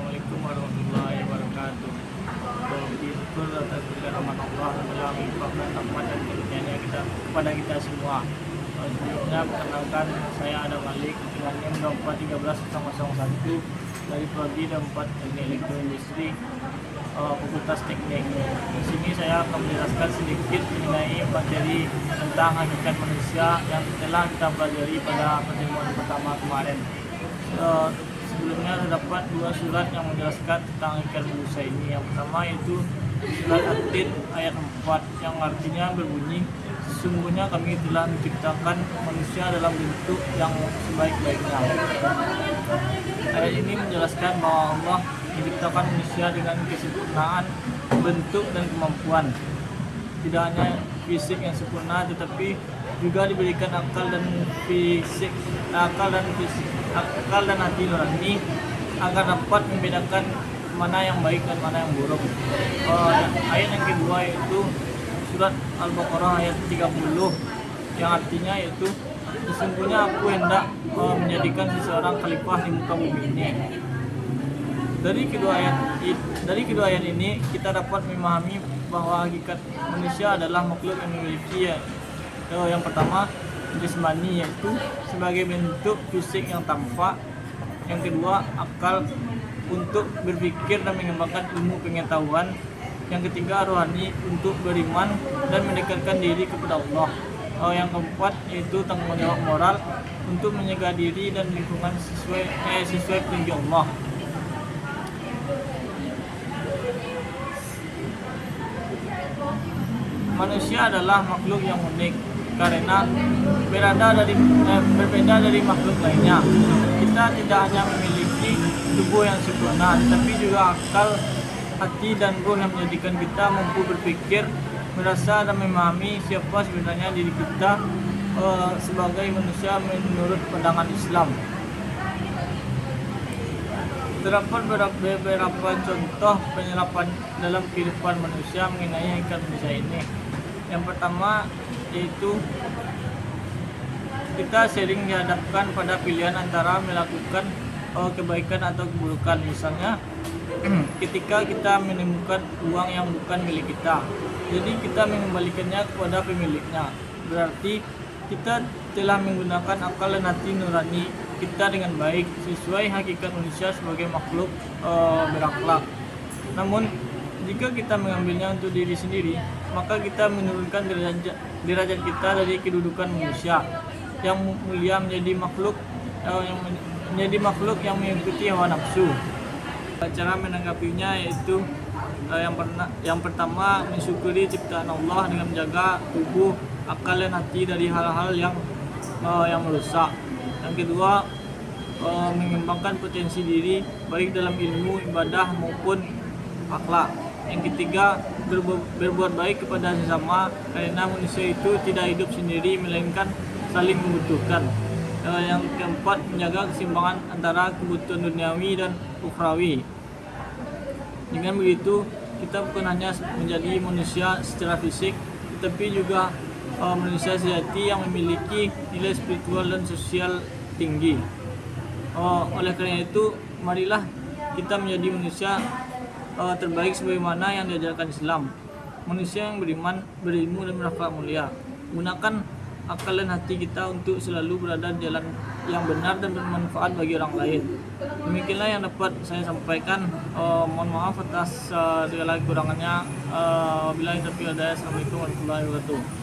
Assalamualaikum warahmatullahi wabarakatuh. Bersyukur atas rahmat Allah dalam infak dan rahmat dan karunia-Nya kepada kita semua. Sebelumnya perkenalkan, saya Adam Malik dengan NIM 2431001 dari Prodi 4 Teknik Elektroindustri Fakultas Teknik. Di sini saya akan menjelaskan sedikit mengenai materi tentang hakikat manusia yang telah kita pelajari pada pertemuan pertama kemarin. Sebelumnya terdapat dua surat yang menjelaskan tentang hakikat manusia ini. Yang pertama yaitu surat At-Tin ayat 4 yang artinya berbunyi, sesungguhnya kami telah menciptakan manusia dalam bentuk yang sebaik-baiknya. Ayat ini menjelaskan bahwa Allah menciptakan manusia dengan kesempurnaan bentuk dan kemampuan. Tidak hanya fisik yang sempurna, tetapi juga diberikan akal dan hati nurani agar dapat membedakan mana yang baik dan mana yang buruk. Ayat yang kedua yaitu surat Al-Baqarah ayat 30 yang artinya yaitu, sesungguhnya aku hendak menjadikan seseorang khalifah di muka bumi ini. Dari kedua ayat ini kita dapat memahami bahwa hakikat manusia adalah makhluk yang memiliki yang pertama jasmani, yaitu sebagai bentuk fisik yang tampak. Yang kedua akal untuk berpikir dan mengembangkan ilmu pengetahuan. Yang ketiga rohani untuk beriman dan mendekatkan diri kepada Allah. Yang keempat yaitu tanggung jawab moral untuk menjaga diri dan lingkungan sesuai petunjuk Allah. Manusia adalah makhluk yang unik karena berbeda dari makhluk lainnya. Kita tidak hanya memiliki tubuh yang sempurna, tetapi juga akal, hati, dan roh yang menjadikan kita mampu berpikir, merasa, dan memahami siapa sebenarnya diri kita sebagai manusia menurut pandangan Islam. Terdapat beberapa contoh penyerapan dalam kehidupan manusia mengenai hakikat manusia ini. Yang pertama yaitu kita sering dihadapkan pada pilihan antara melakukan kebaikan atau keburukan. Misalnya ketika kita menemukan uang yang bukan milik kita, jadi kita mengembalikannya kepada pemiliknya. Berarti kita telah menggunakan akal dan hati nurani kita dengan baik sesuai hakikat manusia sebagai makhluk berakhlak. Namun jika kita mengambilnya untuk diri sendiri, maka kita menurunkan derajat kita dari kedudukan manusia yang mulia menjadi makhluk yang mengikuti hawa nafsu. Cara menanggapinya yaitu yang pertama mensyukuri ciptaan Allah dengan menjaga tubuh, akal, dan hati dari hal-hal yang merusak. Yang kedua mengembangkan potensi diri baik dalam ilmu, ibadah maupun akhlak. Yang ketiga berbuat baik kepada sesama karena manusia itu tidak hidup sendiri melainkan saling membutuhkan. Yang keempat menjaga keseimbangan antara kebutuhan duniawi dan ukhrawi. Dengan begitu kita bukan hanya menjadi manusia secara fisik, tetapi juga manusia sejati yang memiliki nilai spiritual dan sosial tinggi. Oleh karena itu, marilah kita menjadi manusia terbaik sebagaimana yang diajarkan Islam. Manusia yang beriman, berilmu, dan berakhlak mulia. Gunakan akal dan hati kita untuk selalu berada di jalan yang benar dan bermanfaat bagi orang lain. Demikianlah yang dapat saya sampaikan. Mohon maaf atas segala kekurangannya. Wabillahi taufiq wal hidayah. Assalamualaikum warahmatullahi wabarakatuh.